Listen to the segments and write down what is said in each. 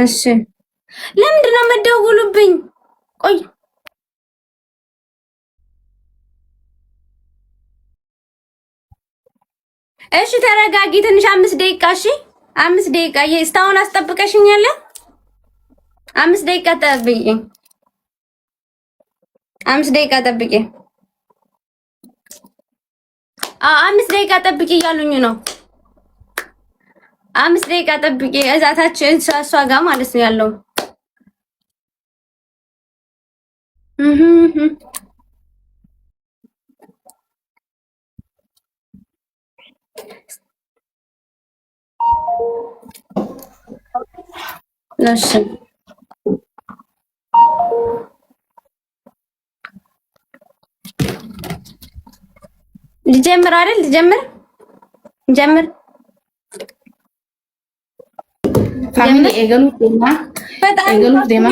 እሺ ለምንድን ነው የምትደውሉብኝ? ቆይ እሺ ተረጋጊ ትንሽ 5 ደቂቃ። እሺ 5 ደቂቃ እስካሁን አስጠብቀሽኛል። 5 ደቂቃ ጠብቂኝ። 5 ደቂቃ ጠብቂ። 5 ደቂቃ ጠብቂ እያሉኝ ነው። 5 ደቂቃ ጠብቂ። እዛታች እሷ ጋር ማለት ነው ያለው። እሺ ልጀምር አይደል? ልጀምር ፋሚሊ ኤገሉት ደማ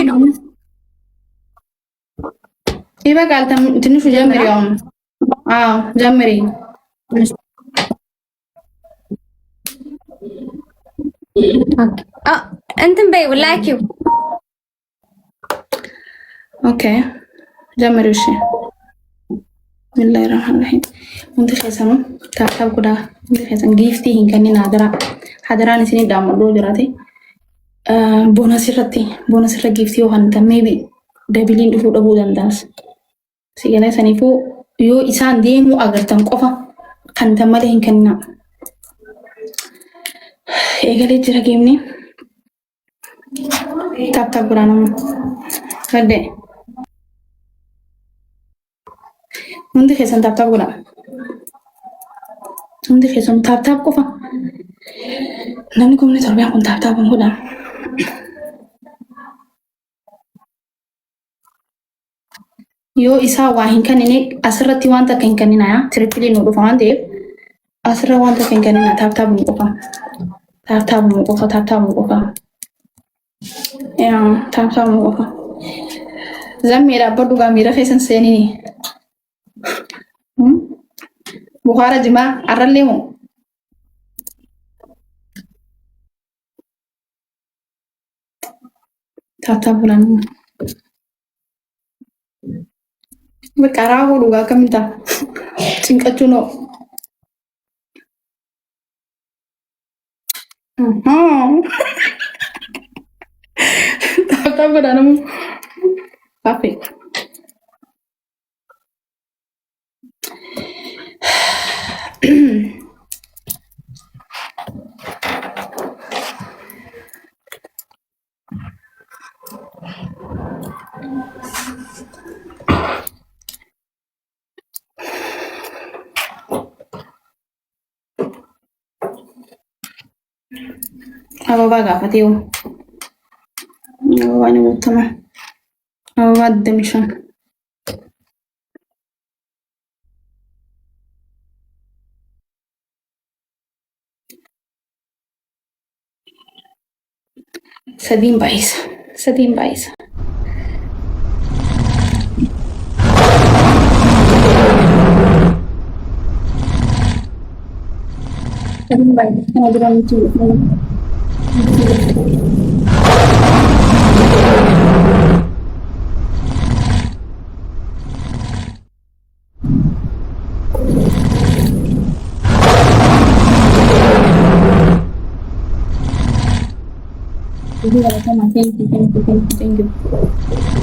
ይበቃል። ትንሹ ጀምሪ። አዎ ጀምሪ። እንትን በይው ላኪው። ኦኬ ጀምሪ። እሺ bismillahi rahmani rahim. Unta keessanu taataaf godha. Unta keessan giiftii hin kennin hadaraan isinii daammadhoo jiraate. Boonasirra giiftii yoo hantan meebi dabiliin dhufuu dhabuu danda'a. Sigalee saniifuu yoo isaan deemuu agartan qofa hantan malee hin kennina. Eegalee jira geemni. Taataaf godha namu. Gaddee. Hundi keessan taap godha. Hundi keessan taap qofa. Namni kumni torbaan kun taap godha. Yoo isaa waa hin kennine asirratti wanta akka hin kennina tirippilii nu dhufa waan ta'eef asirra wanta akka hin kennina taap nu qofa. Taap nu qofa. Taap nu qofa. Zammii dhaabbadhu gaa miira keessan seenii. Bukhara jima arralemu tata bulan berkarahu juga keminta singkat cuno tata bulan tapi apa gak Fatiu? Apa ini utama? Apa demission? Sedih bais. Sedih bais. Ada lucu.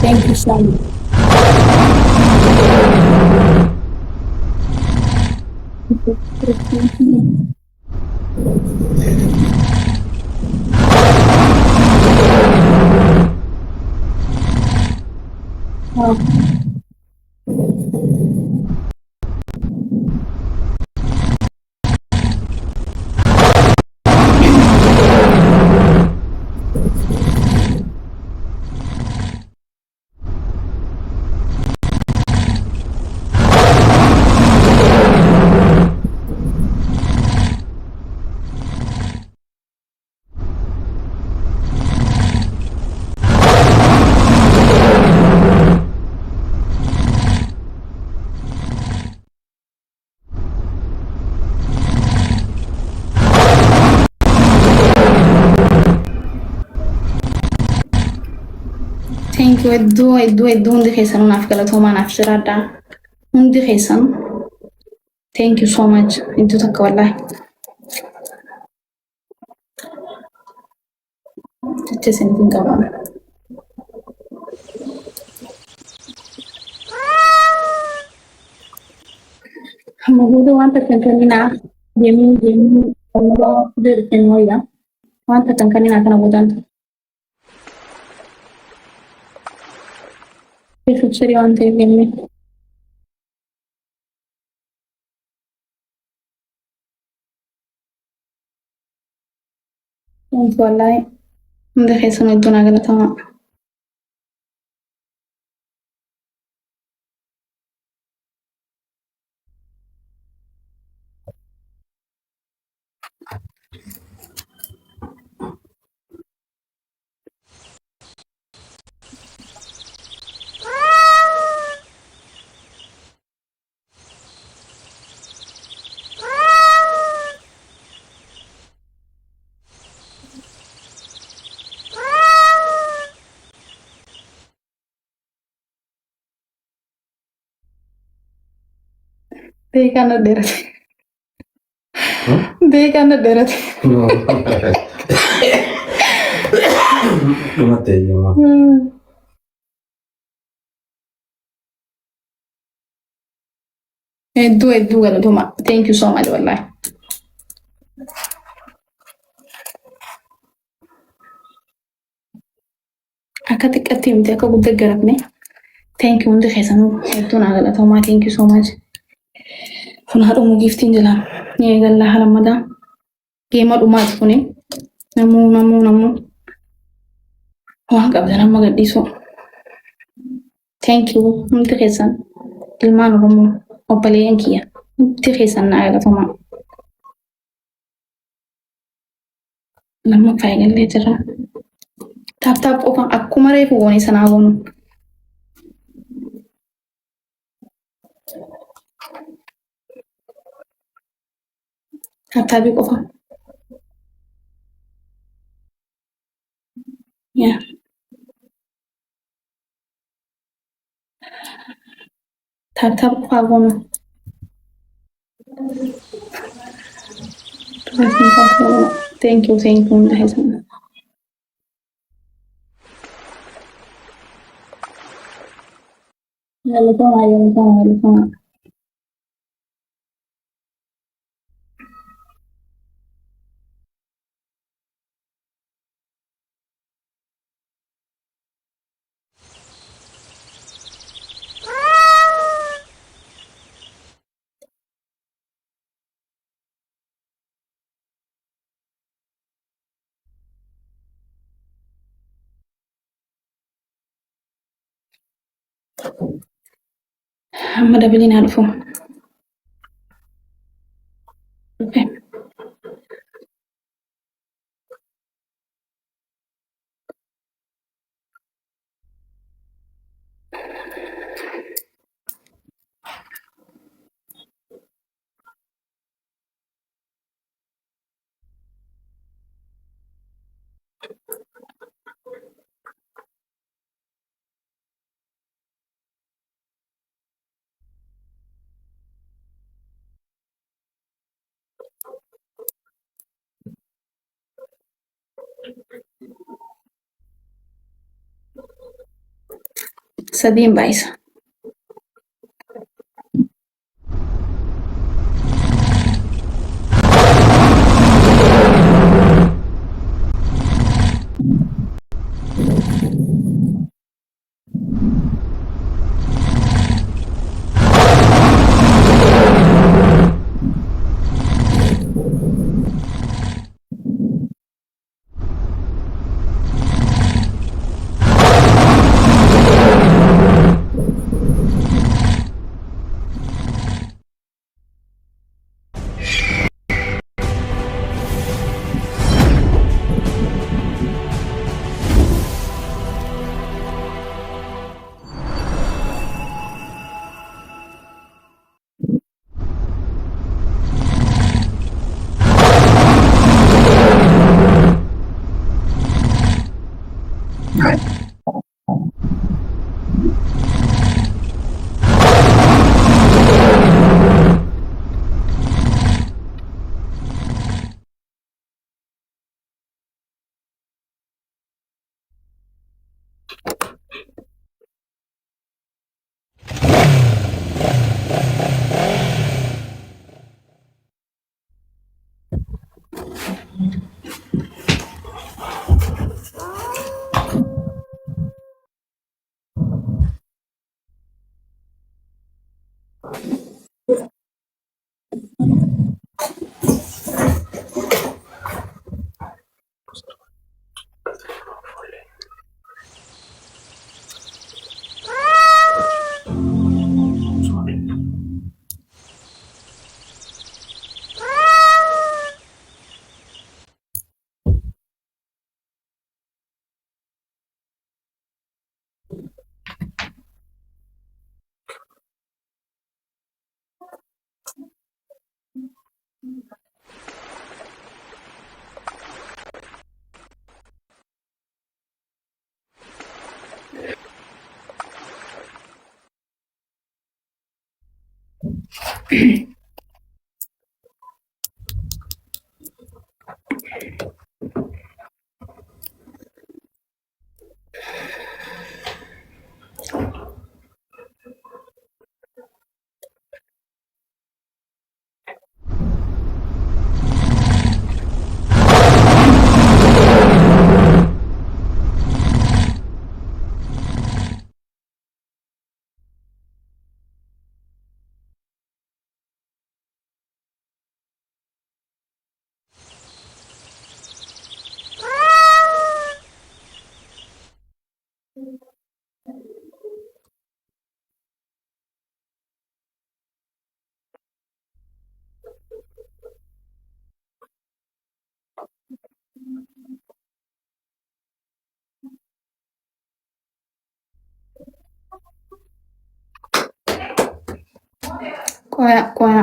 Thank you, Sally. Thank you. Iddoo hundi keessanuu naaf galatoomaa naaf jiraadhaa. Hundi keessanuu. Thank you so much. Iddoo takka wallahi. Jecha isiniif qaban. Hamma booda wanta kan kenninaa deemuu walirraa deebisan wayyaa. Wanta kan kenninaa kana boodaan future wanta deemee. Wallahi hundi keessanuu iddoo naa galatamaa. Deekaan dheerate. Deekaan dheerate. Dhumate eeyyama. Hedduu galatoomaa. Thank you so much wallahi. Akka xiqqaatti miti akka guddaa garafne. Thank you hundi keessanuu hedduu naa galatoomaa. Thank you so much. Funaadhumu giftiin jilaan ni eegallaa halammadaa geema dhumaati kuni namuu waan qabdan amma gadhiisu. Thank you hundi keessan ilmaan Oromoo obboleeyyan kiyya hundi keessan naa galatomaa. Lammaffaa eegallee jirra. Taap qofa akkuma reefu goonee sanaa goonu. Taap qofa. Yeah. Taap qofa goonu. Thank you hundi keessan. Galatomaa. Amma dabiliin haa dhufu. Okay. Sadiin baay'isa. ቆያ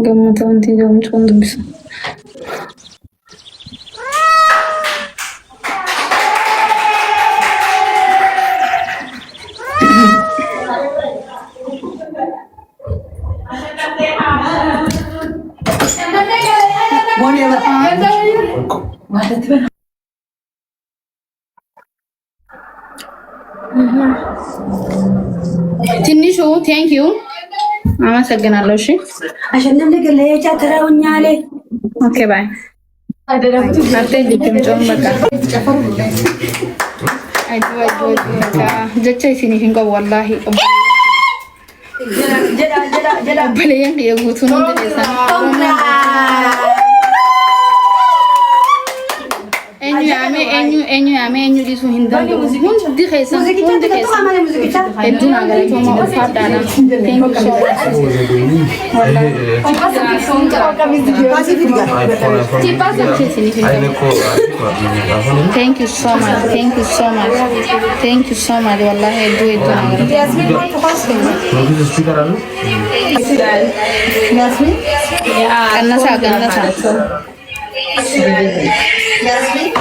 ገምተው እንትን ጆን ድምጽ ትንሹ ቴንክ ዩ አመሰግናለሁ። እሺ አሸነም ነገር ለያቻ ተራውኛለ ኦኬ ባይ አርቴ ጆን በቃ ጀቻ ሲኒፊን ቆ ወላሂ ጀዳ በለየን የጉቱ ነው እንደዛ enyu disu hindan hundi khaysan eduna galato ma fadana thank you so much thank you so much wallahi edu ganasa Yasmin.